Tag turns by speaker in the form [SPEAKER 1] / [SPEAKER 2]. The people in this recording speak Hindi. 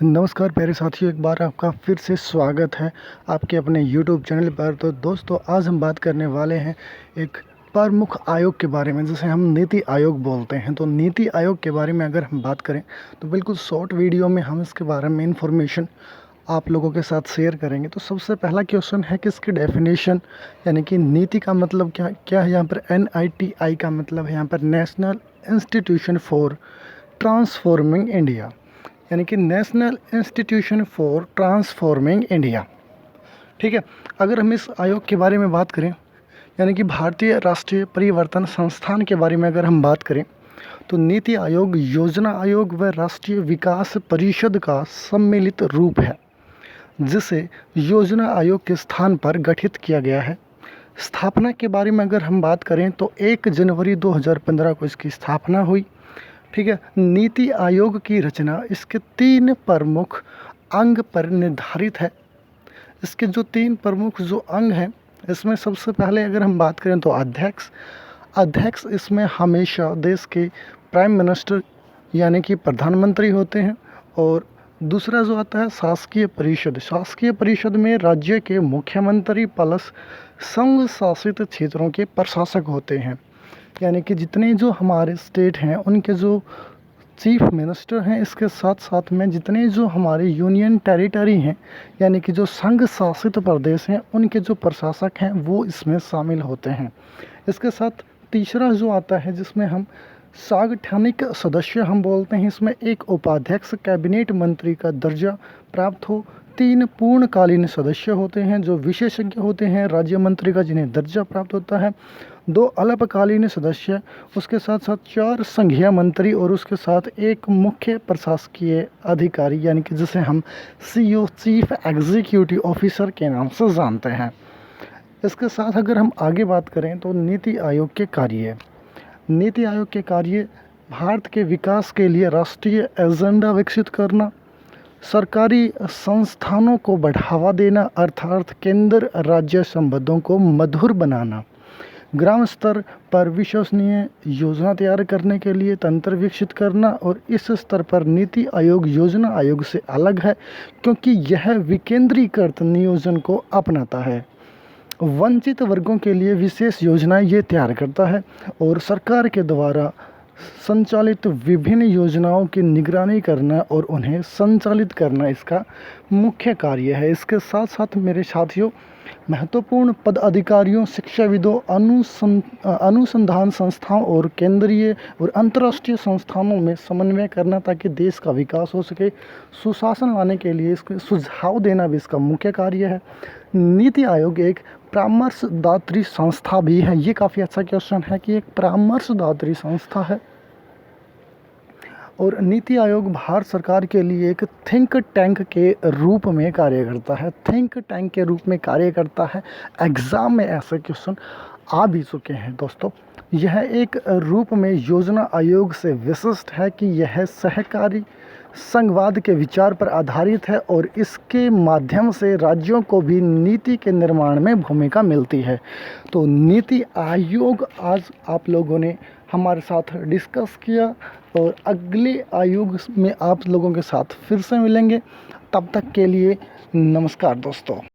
[SPEAKER 1] नमस्कार प्यारे साथियों, एक बार आपका फिर से स्वागत है आपके अपने YouTube चैनल पर। तो दोस्तों, आज हम बात करने वाले हैं एक प्रमुख आयोग के बारे में, जिसे हम नीति आयोग बोलते हैं। तो नीति आयोग के बारे में अगर हम बात करें तो बिल्कुल शॉर्ट वीडियो में हम इसके बारे में इंफॉर्मेशन आप लोगों के साथ शेयर करेंगे। तो सबसे पहला क्वेश्चन है कि इसकी डेफिनेशन, यानी कि नीति का मतलब क्या है। यहाँ पर NITI का मतलब है यहाँ पर national institution for transforming India, यानी कि national institution for transforming India. ठीक है। अगर हम इस आयोग के बारे में बात करें, यानी कि भारतीय राष्ट्रीय परिवर्तन संस्थान के बारे में अगर हम बात करें, तो नीति आयोग योजना आयोग व राष्ट्रीय विकास परिषद का सम्मिलित रूप है, जिसे योजना आयोग के स्थान पर गठित किया गया है। स्थापना के बारे में अगर हम बात करें तो 1 जनवरी 2015 को इसकी स्थापना हुई। ठीक है। नीति आयोग की रचना इसके 3 प्रमुख अंग पर निर्धारित है। इसके जो 3 प्रमुख जो अंग हैं, इसमें सबसे पहले अगर हम बात करें तो अध्यक्ष इसमें हमेशा देश के प्राइम मिनिस्टर यानी कि प्रधानमंत्री होते हैं। और दूसरा जो आता है शासकीय परिषद में राज्य के मुख्यमंत्री प्लस संघ शासित क्षेत्रों के प्रशासक होते हैं, यानी कि जितने जो हमारे स्टेट हैं उनके जो चीफ मिनिस्टर हैं, इसके साथ साथ में जितने जो हमारे यूनियन टेरिटरी हैं, यानी कि जो संघ शासित प्रदेश हैं, उनके जो प्रशासक हैं वो इसमें शामिल होते हैं। इसके साथ तीसरा जो आता है, जिसमें हम सांगठनिक सदस्य हम बोलते हैं, इसमें एक उपाध्यक्ष कैबिनेट मंत्री का दर्जा प्राप्त हो, 3 पूर्णकालीन सदस्य होते हैं जो विशेषज्ञ होते हैं राज्य मंत्री का, जिन्हें दर्जा प्राप्त होता है, 2 अल्पकालीन सदस्य, उसके साथ साथ 4 संघीय मंत्री और उसके साथ एक मुख्य प्रशासकीय अधिकारी, यानी कि जिसे हम CEO चीफ एग्जीक्यूटिव ऑफिसर के नाम से जानते हैं। इसके साथ अगर हम आगे बात करें तो नीति आयोग के कार्य भारत के विकास के लिए राष्ट्रीय एजेंडा विकसित करना, सरकारी संस्थानों को बढ़ावा देना अर्थात केंद्र राज्य संबंधों को मधुर बनाना, ग्राम स्तर पर विश्वसनीय योजना तैयार करने के लिए तंत्र विकसित करना। और इस स्तर पर नीति आयोग योजना आयोग से अलग है, क्योंकि यह विकेंद्रीकृत नियोजन को अपनाता है, वंचित वर्गों के लिए विशेष योजनाएं ये तैयार करता है और सरकार के द्वारा संचालित विभिन्न योजनाओं की निगरानी करना और उन्हें संचालित करना इसका मुख्य कार्य है। इसके साथ साथ मेरे साथियों, महत्वपूर्ण पद अधिकारियों, शिक्षाविदों, अनुसंधान संस्थाओं और केंद्रीय और अंतर्राष्ट्रीय संस्थानों में समन्वय करना, ताकि देश का विकास हो सके, सुशासन लाने के लिए इसके सुझाव देना भी इसका मुख्य कार्य है। नीति आयोग एक परामर्शदात्री संस्था भी है। ये काफ़ी अच्छा क्वेश्चन है कि एक परामर्शदात्री संस्था है। और नीति आयोग भारत सरकार के लिए एक थिंक टैंक के रूप में कार्य करता है। एग्ज़ाम में ऐसे क्वेश्चन आ भी चुके हैं दोस्तों। यह एक रूप में योजना आयोग से विशिष्ट है कि यह सहकारी संघवाद के विचार पर आधारित है और इसके माध्यम से राज्यों को भी नीति के निर्माण में भूमिका मिलती है। तो नीति आयोग आज आप लोगों ने हमारे साथ डिस्कस किया, और अगले आयोग में आप लोगों के साथ फिर से मिलेंगे। तब तक के लिए नमस्कार दोस्तों।